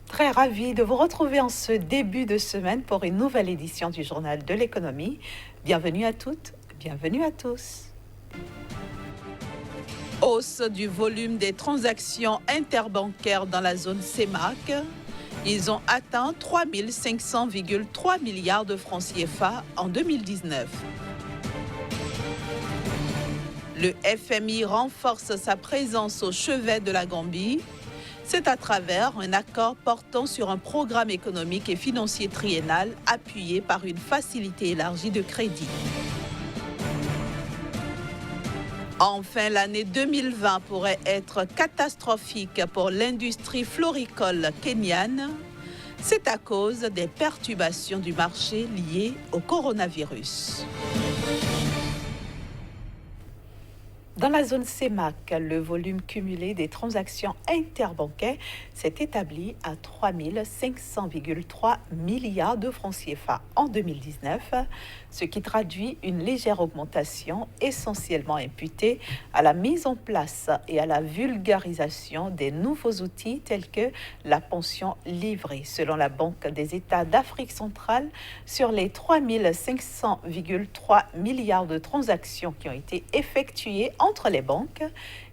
Très ravi de vous retrouver en ce début de semaine pour une nouvelle édition du Journal de l'économie. Bienvenue à toutes, bienvenue à tous. Hausse du volume des transactions interbancaires dans la zone CEMAC. Ils ont atteint 3 500,3 milliards de francs CFA en 2019. Le FMI renforce sa présence au chevet de la Gambie. C'est à travers un accord portant sur un programme économique et financier triennal appuyé par une facilité élargie de crédit. Enfin, l'année 2020 pourrait être catastrophique pour l'industrie floricole kenyane. C'est à cause des perturbations du marché liées au coronavirus. Dans la zone CEMAC, le volume cumulé des transactions interbancaires s'est établi à 3 500,3 milliards de francs CFA en 2019, ce qui traduit une légère augmentation essentiellement imputée à la mise en place et à la vulgarisation des nouveaux outils tels que la pension livrée. Selon la Banque des États d'Afrique centrale, sur les 3 500,3 milliards de transactions qui ont été effectuées entre les banques,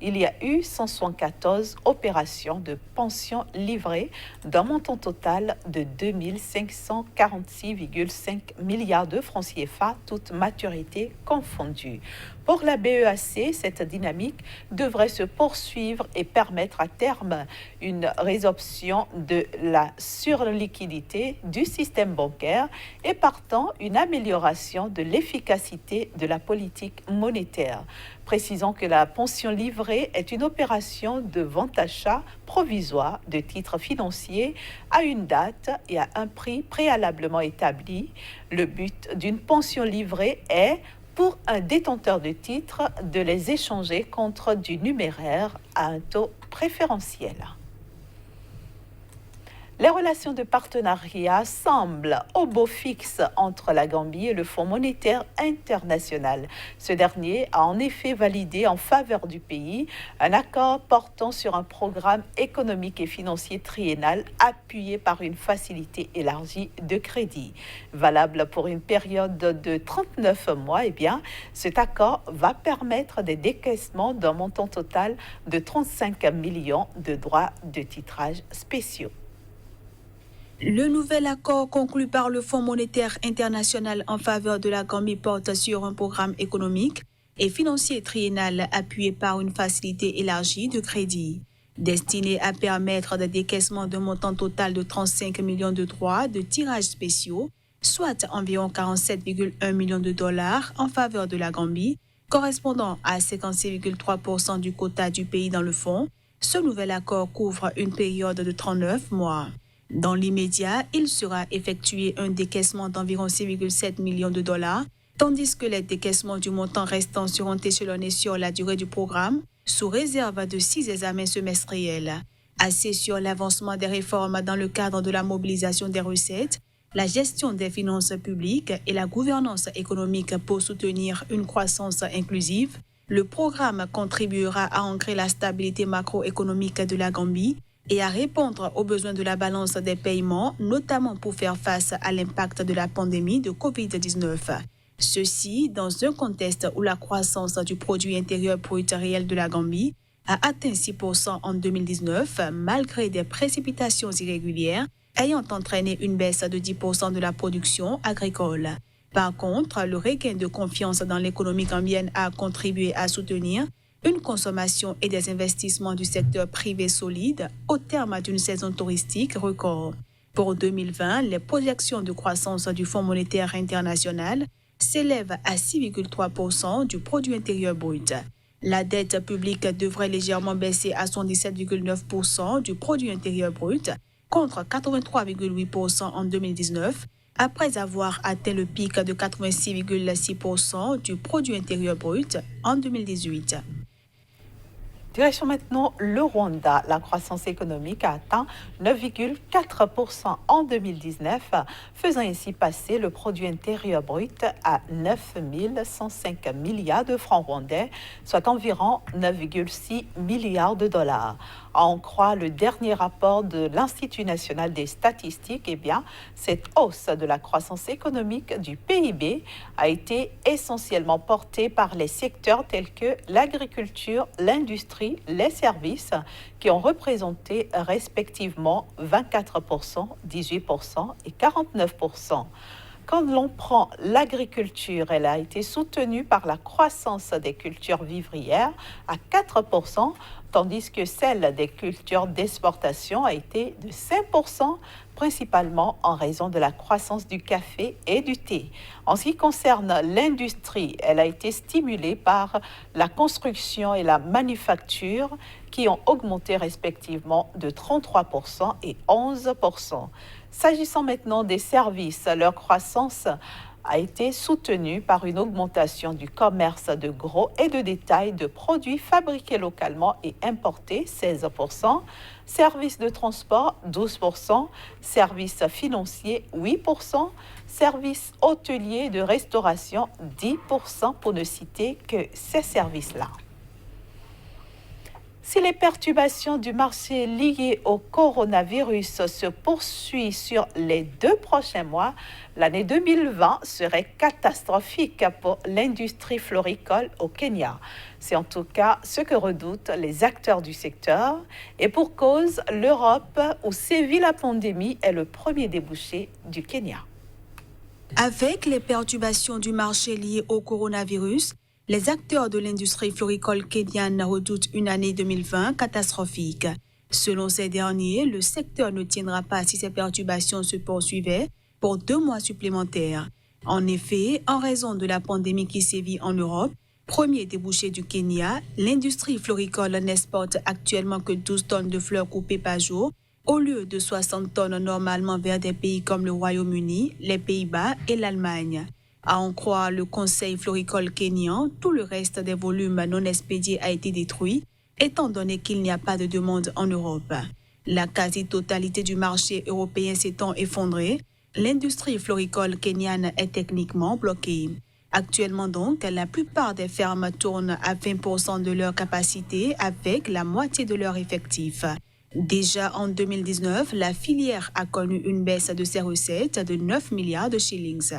il y a eu 174 opérations de pension livrées d'un montant total de 2 546,5 milliards de francs CFA, toutes maturités confondues. Pour la BEAC, cette dynamique devrait se poursuivre et permettre à terme une résorption de la surliquidité du système bancaire et partant une amélioration de l'efficacité de la politique monétaire. Précisons que la pension livrée est une opération de vente-achat provisoire de titres financiers à une date et à un prix préalablement établi. Le but d'une pension livrée est, pour un détenteur de titres, de les échanger contre du numéraire à un taux préférentiel. Les relations de partenariat semblent au beau fixe entre la Gambie et le Fonds monétaire international. Ce dernier a en effet validé en faveur du pays un accord portant sur un programme économique et financier triennal appuyé par une facilité élargie de crédit. Valable pour une période de 39 mois, cet accord va permettre des décaissements d'un montant total de 35 millions de droits de titrage spéciaux. Le nouvel accord conclu par le Fonds monétaire international en faveur de la Gambie porte sur un programme économique et financier triennal appuyé par une facilité élargie de crédit, destiné à permettre des décaissements d'un montant total de 35 millions de droits de tirages spéciaux, soit environ 47,1 millions de dollars en faveur de la Gambie, correspondant à 56,3% du quota du pays dans le fonds. Ce nouvel accord couvre une période de 39 mois. Dans l'immédiat, il sera effectué un décaissement d'environ 6,7 millions de dollars, tandis que les décaissements du montant restant seront échelonnés sur la durée du programme, sous réserve de 6 examens semestriels. Assez sur l'avancement des réformes dans le cadre de la mobilisation des recettes, la gestion des finances publiques et la gouvernance économique pour soutenir une croissance inclusive, le programme contribuera à ancrer la stabilité macroéconomique de la Gambie et à répondre aux besoins de la balance des paiements, notamment pour faire face à l'impact de la pandémie de COVID-19. Ceci dans un contexte où la croissance du produit intérieur brut réel de la Gambie a atteint 6% en 2019, malgré des précipitations irrégulières ayant entraîné une baisse de 10% de la production agricole. Par contre, le regain de confiance dans l'économie gambienne a contribué à soutenir une consommation et des investissements du secteur privé solide au terme d'une saison touristique record. Pour 2020, les projections de croissance du Fonds monétaire international s'élèvent à 6,3% du produit intérieur brut. La dette publique devrait légèrement baisser à 77,9% du produit intérieur brut contre 83,8% en 2019, après avoir atteint le pic de 86,6% du produit intérieur brut en 2018. Direction maintenant le Rwanda. La croissance économique a atteint 9,4% en 2019, faisant ainsi passer le produit intérieur brut à 9 105 milliards de francs rwandais, soit environ 9,6 milliards de dollars. À en croire le dernier rapport de l'Institut national des statistiques, cette hausse de la croissance économique du PIB a été essentiellement portée par les secteurs tels que l'agriculture, l'industrie, les services, qui ont représenté respectivement 24%, 18% et 49%. Quand l'on prend l'agriculture, elle a été soutenue par la croissance des cultures vivrières à 4%, tandis que celle des cultures d'exportation a été de 5%, principalement en raison de la croissance du café et du thé. En ce qui concerne l'industrie, elle a été stimulée par la construction et la manufacture qui ont augmenté respectivement de 33% et 11%. S'agissant maintenant des services, leur croissance a été soutenue par une augmentation du commerce de gros et de détail de produits fabriqués localement et importés, 16%, services de transport, 12%, services financiers, 8%, services hôteliers de restauration, 10%, pour ne citer que ces services-là. Si les perturbations du marché liées au coronavirus se poursuivent sur les 2 prochains mois, l'année 2020 serait catastrophique pour l'industrie floricole au Kenya. C'est en tout cas ce que redoutent les acteurs du secteur. Et pour cause, l'Europe, où sévit la pandémie, est le premier débouché du Kenya. Avec les perturbations du marché liées au coronavirus, les acteurs de l'industrie floricole kenyane redoutent une année 2020 catastrophique. Selon ces derniers, le secteur ne tiendra pas si ces perturbations se poursuivaient pour 2 mois supplémentaires. En effet, en raison de la pandémie qui sévit en Europe, premier débouché du Kenya, l'industrie floricole n'exporte actuellement que 12 tonnes de fleurs coupées par jour, au lieu de 60 tonnes normalement vers des pays comme le Royaume-Uni, les Pays-Bas et l'Allemagne. À en croire le Conseil floricole kényan, tout le reste des volumes non expédiés a été détruit, étant donné qu'il n'y a pas de demande en Europe. La quasi-totalité du marché européen s'étant effondrée, l'industrie floricole kenyane est techniquement bloquée. Actuellement donc, la plupart des fermes tournent à 20% de leur capacité avec la moitié de leur effectif. Déjà en 2019, la filière a connu une baisse de ses recettes de 9 milliards de shillings.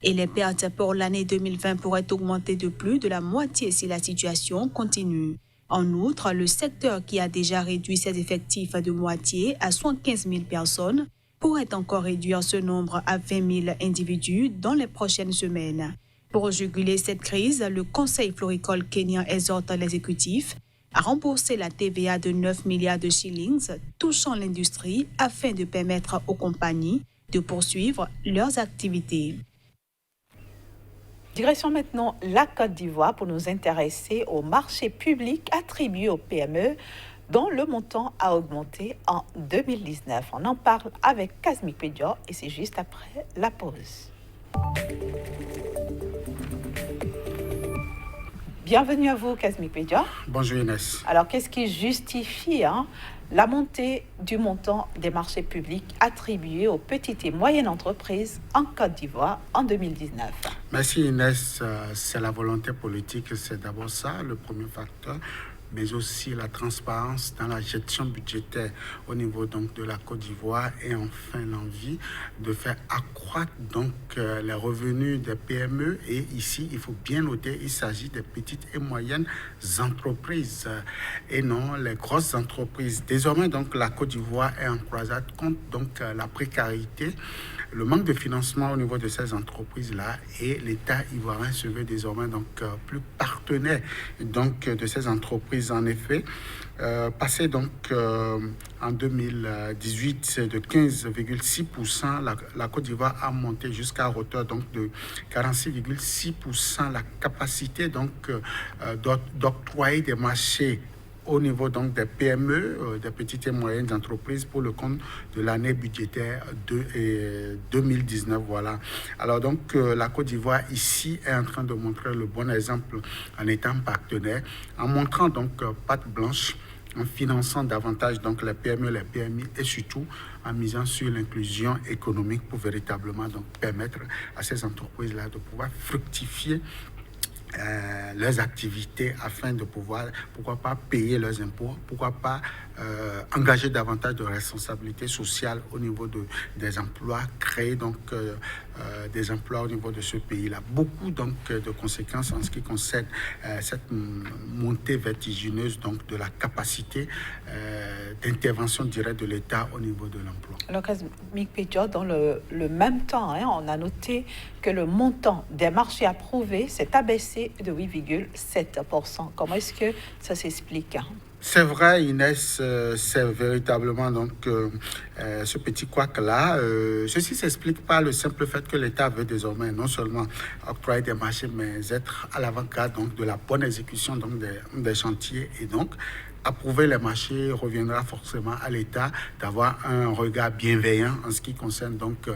Et les pertes pour l'année 2020 pourraient augmenter de plus de la moitié si la situation continue. En outre, le secteur qui a déjà réduit ses effectifs de moitié à 75 000 personnes pourrait encore réduire ce nombre à 20 000 individus dans les prochaines semaines. Pour juguler cette crise, le Conseil floricole kényan exhorte l'exécutif à rembourser la TVA de 9 milliards de shillings touchant l'industrie afin de permettre aux compagnies de poursuivre leurs activités. Direction maintenant la Côte d'Ivoire pour nous intéresser au marché public attribué aux PME dont le montant a augmenté en 2019. On en parle avec Kazmi Pédio et c'est juste après la pause. Bienvenue à vous, Kazmi Pédio. Bonjour Inès. Alors, qu'est-ce qui justifie la montée du montant des marchés publics attribués aux petites et moyennes entreprises en Côte d'Ivoire en 2019? Merci Inès. C'est la volonté politique, c'est d'abord ça, le premier facteur, mais aussi la transparence dans la gestion budgétaire au niveau donc de la Côte d'Ivoire et enfin l'envie de faire accroître donc les revenus des PME. Et ici, il faut bien noter, il s'agit des petites et moyennes entreprises et non les grosses entreprises. Désormais, donc, la Côte d'Ivoire est en croisade contre donc la précarité, le manque de financement au niveau de ces entreprises-là, et l'État ivoirien se veut désormais donc plus partenaire donc de ces entreprises. En effet, passé donc en 2018 de 15,6%, la Côte d'Ivoire a monté jusqu'à hauteur donc de 46,6% la capacité donc d'octroyer des marchés au niveau donc des PME, des petites et moyennes entreprises pour le compte de l'année budgétaire 2019. Voilà. Alors donc la Côte d'Ivoire ici est en train de montrer le bon exemple en étant partenaire, en montrant donc patte blanche, en finançant davantage donc les PME, les PMI et surtout en misant sur l'inclusion économique pour véritablement donc permettre à ces entreprises-là de pouvoir fructifier leurs activités afin de pouvoir, pourquoi pas, payer leurs impôts, pourquoi pas engager davantage de responsabilités sociales au niveau des emplois, créer donc des emplois au niveau de ce pays-là. Beaucoup donc de conséquences en ce qui concerne cette montée vertigineuse donc de la capacité d'intervention directe de l'État au niveau de l'emploi. Alors, Kazmik Pédior, dans le même temps, on a noté que le montant des marchés approuvés s'est abaissé de 8,7%. Comment est-ce que ça s'explique? C'est vrai, Inès, c'est véritablement donc ce petit couac-là. Ceci s'explique par le simple fait que l'État veut désormais non seulement octroyer des marchés, mais être à l'avant-garde donc de la bonne exécution donc des chantiers et donc approuver les marchés reviendra forcément à l'État d'avoir un regard bienveillant en ce qui concerne donc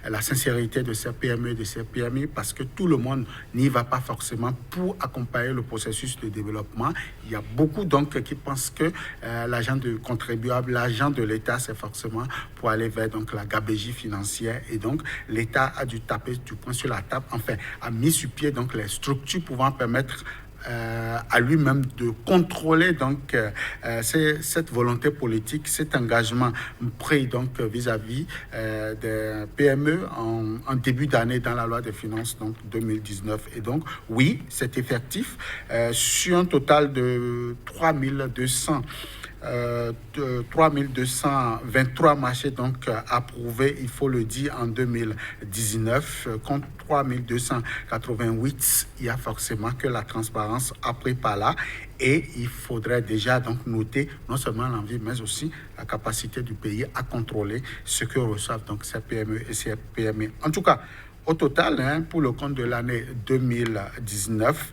la sincérité de ces PME et de ces PMI, parce que tout le monde n'y va pas forcément pour accompagner le processus de développement. Il y a beaucoup donc qui pensent que l'argent du contribuable, l'argent de l'État, c'est forcément pour aller vers donc la gabegie financière, et donc l'État a dû taper du poing sur la table, enfin a mis sur pied donc les structures pouvant permettre à lui-même de contrôler donc cette volonté politique, cet engagement pris donc vis-à-vis des PME en début d'année dans la loi des finances donc 2019. Et donc oui, c'est effectif sur un total de 3223 marchés donc approuvés, il faut le dire, en 2019, contre 3288. Il y a forcément que la transparence a pris par là, et il faudrait déjà donc noter non seulement l'envie, mais aussi la capacité du pays à contrôler ce que reçoivent donc ces PME et ces PME. En tout cas, au total, pour le compte de l'année 2019,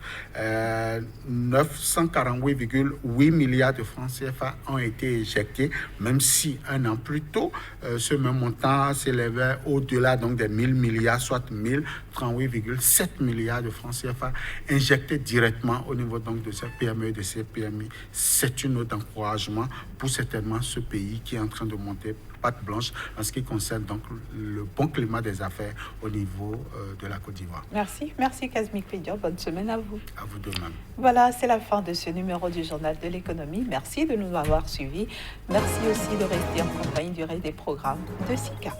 948,8 milliards de francs CFA ont été éjectés, même si un an plus tôt, ce même montant s'élevait au-delà donc des 1000 milliards, soit 1038,7 milliards de francs CFA injectés directement au niveau donc de ces PME et de ces PMI. C'est une note d'encouragement pour certainement ce pays qui est en train de monter patte blanche en ce qui concerne donc le bon climat des affaires au niveau de la Côte d'Ivoire. Merci Kazmik Pédior, bonne semaine à vous. À vous de même. Voilà, c'est la fin de ce numéro du Journal de l'économie. Merci de nous avoir suivis. Merci aussi de rester en compagnie du reste des programmes de SICA.